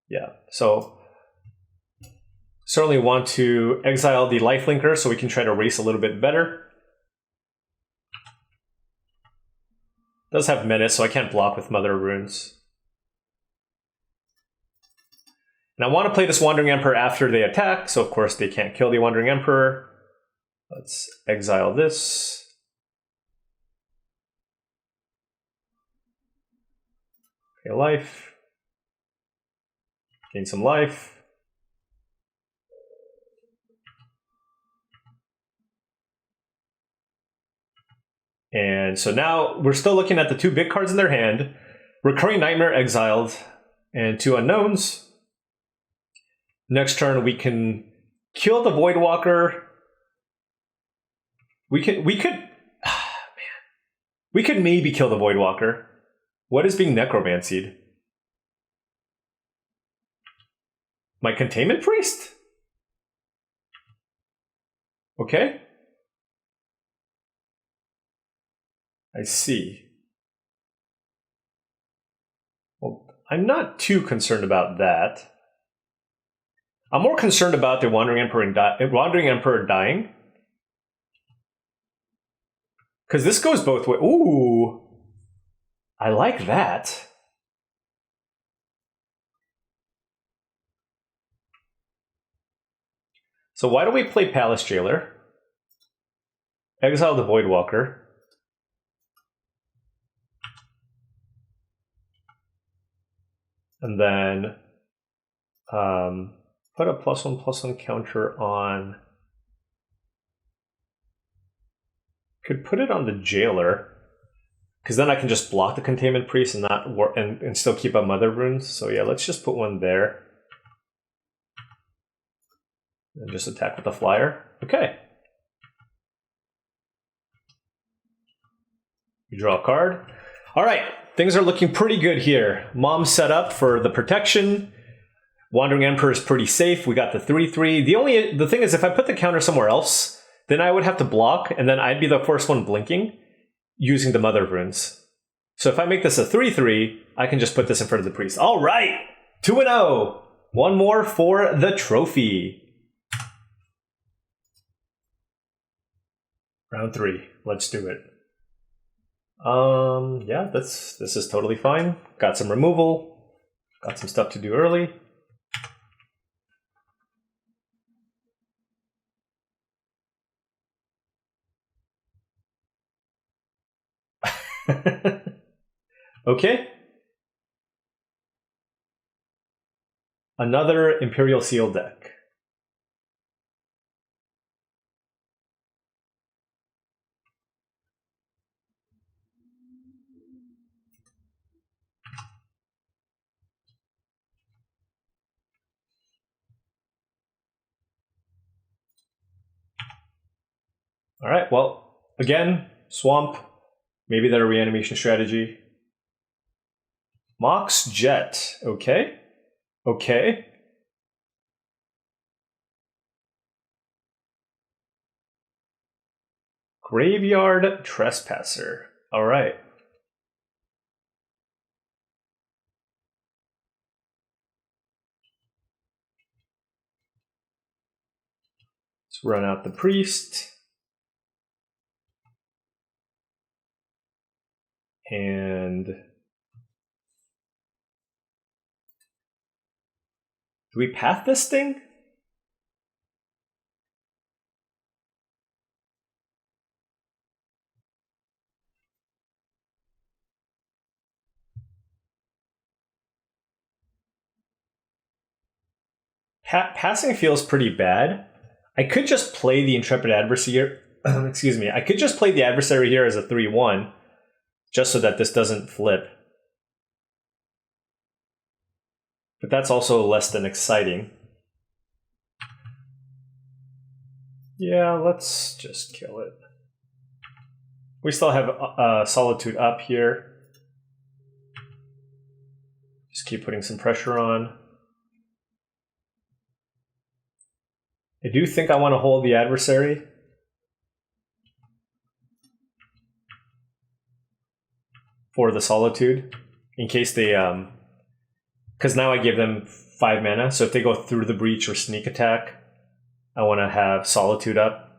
Yeah, so certainly want to exile the Lifelinker so we can try to race a little bit better. Does have menace, so I can't block with Mother of Runes. And I want to play this Wandering Emperor after they attack, so of course they can't kill the Wandering Emperor. Let's exile this. Okay, life. Gain some life. And so now we're still looking at the 2 big cards in their hand. Recurring Nightmare exiled and 2 unknowns. Next turn we can kill the Voidwalker. We could maybe kill the Voidwalker. What is being necromancied? My Containment Priest? Okay. I see. Well, I'm not too concerned about that. I'm more concerned about the Wandering Emperor dying. Because this goes both ways. Ooh. I like that. So why don't we play Palace Jailer? Exile the Voidwalker. And then put a +1/+1 counter on. Could put it on the jailer, because then I can just block the containment priest and not and still keep up mother runes. So yeah, let's just put one there. And just attack with the flyer. Okay. You draw a card. All right, things are looking pretty good here. Mom's set up for the protection. Wandering Emperor is pretty safe. We got the 3/3. The thing is, if I put the counter somewhere else, then I would have to block, and then I'd be the first one blinking using the mother runes. So if I make this a 3/3, I can just put this in front of the priest. All right, 2-0. One more for the trophy. Round 3. Let's do it. Yeah, this is totally fine. Got some removal. Got some stuff to do early. Okay. Another Imperial Seal deck. All right, well, again, Swamp. Maybe they're a reanimation strategy. Mox Jet. Okay. Okay. Graveyard Trespasser. All right. Let's run out the priest. And do we path this thing? Passing feels pretty bad. I could just play the Intrepid Adversary. Excuse me. I could just play the Adversary here as a 3/1, just so that this doesn't flip. But that's also less than exciting. Yeah, let's just kill it. We still have Solitude up here. Just keep putting some pressure on. I do think I want to hold the Adversary. For the Solitude, in case they, because now I give them 5 mana, so if they go through the breach or sneak attack, I want to have Solitude up.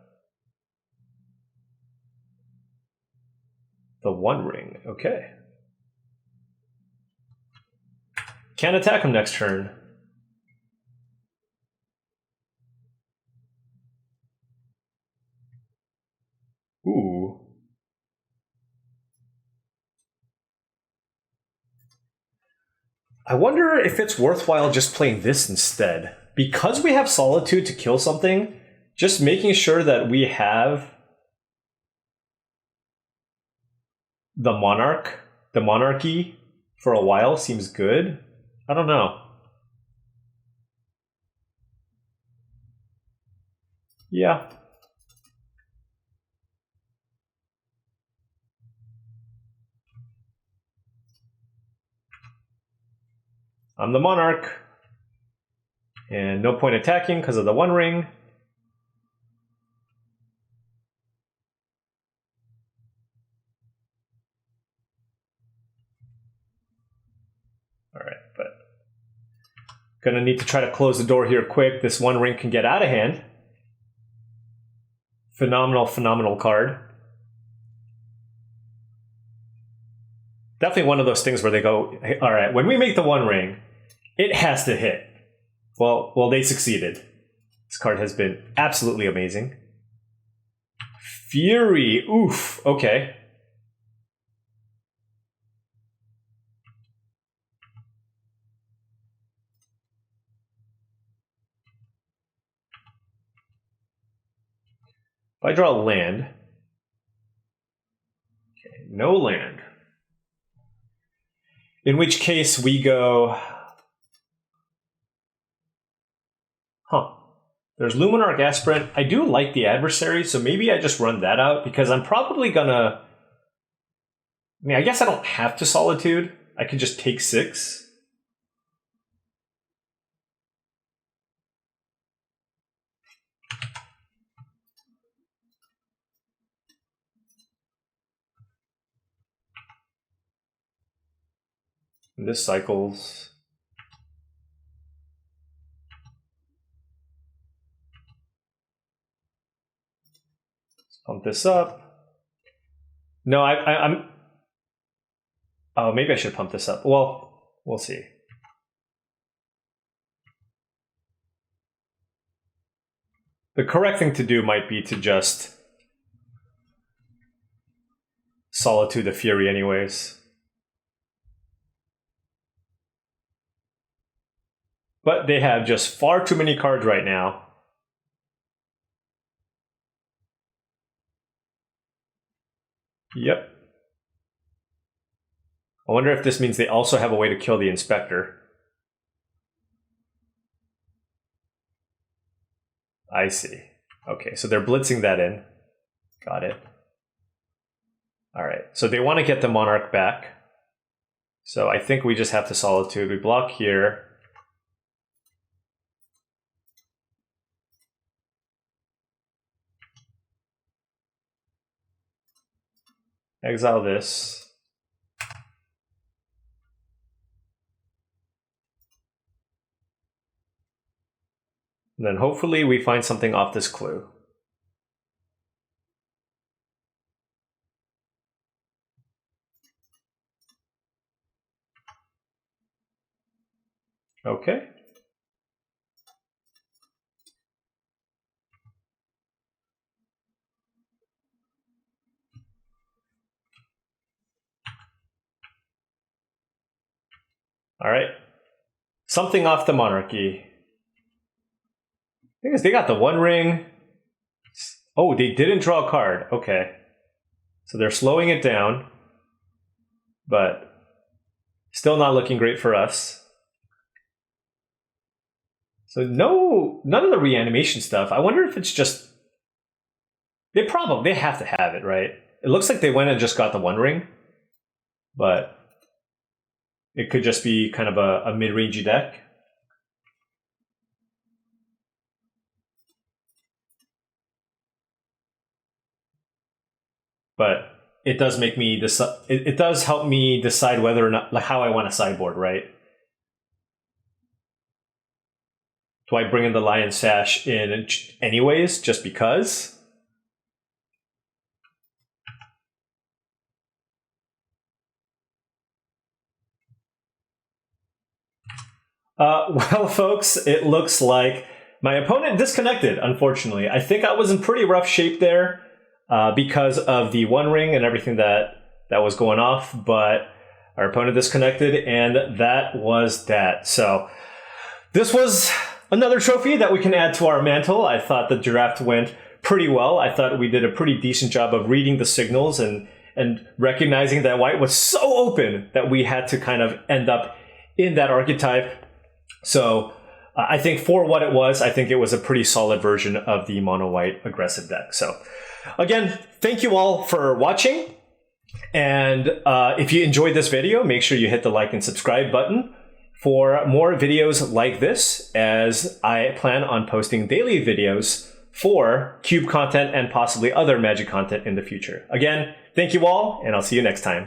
The One Ring, okay. Can't attack him next turn. Ooh. I wonder if it's worthwhile just playing this instead. Because we have Solitude to kill something, just making sure that we have the monarchy for a while seems good. I don't know. Yeah. I'm the monarch. And no point attacking because of the One Ring. Alright, but gonna need to try to close the door here quick. This One Ring can get out of hand. Phenomenal card. Definitely one of those things where they go, hey, all right, when we make the One Ring, it has to hit. Well, they succeeded. This card has been absolutely amazing. Fury, oof, okay. I draw land. Okay, no land. In which case we go... There's Luminarch Aspirant. I do like the adversary, so maybe I just run that out because I'm probably gonna... I mean, I guess I don't have to Solitude. I could just take 6. And this cycles. Let's pump this up. No, I'm... Oh, maybe I should pump this up. Well, we'll see. The correct thing to do might be to just Solitude the Fury anyways. But they have just far too many cards right now. Yep. I wonder if this means they also have a way to kill the Inspector. I see. Okay, so they're blitzing that in. Got it. Alright, so they want to get the Monarch back. So I think we just have to Solitude. We block here. Exile this. And then hopefully we find something off this clue. Okay. All right. Something off the Monarchy. Thing is, they got the One Ring. Oh, they didn't draw a card. Okay. So they're slowing it down. But still not looking great for us. So none of the reanimation stuff. I wonder if it's just... They have to have it, right? It looks like they went and just got the One Ring. But it could just be kind of a mid-rangey deck. But it does make me decide. It does help me decide whether or not, like, how I want to sideboard, right? Do I bring in the Lion Sash in anyways, just because? Well, folks, it looks like my opponent disconnected, unfortunately. I think I was in pretty rough shape there because of the One Ring and everything that was going off, but our opponent disconnected, and that was that. So this was another trophy that we can add to our mantle. I thought the draft went pretty well. I thought we did a pretty decent job of reading the signals and recognizing that white was so open that we had to kind of end up in that archetype. So I think for what it was, I think it was a pretty solid version of the mono white aggressive deck. So again, thank you all for watching. And if you enjoyed this video, make sure you hit the like and subscribe button for more videos like this, as I plan on posting daily videos for Cube content and possibly other Magic content in the future. Again, thank you all, and I'll see you next time.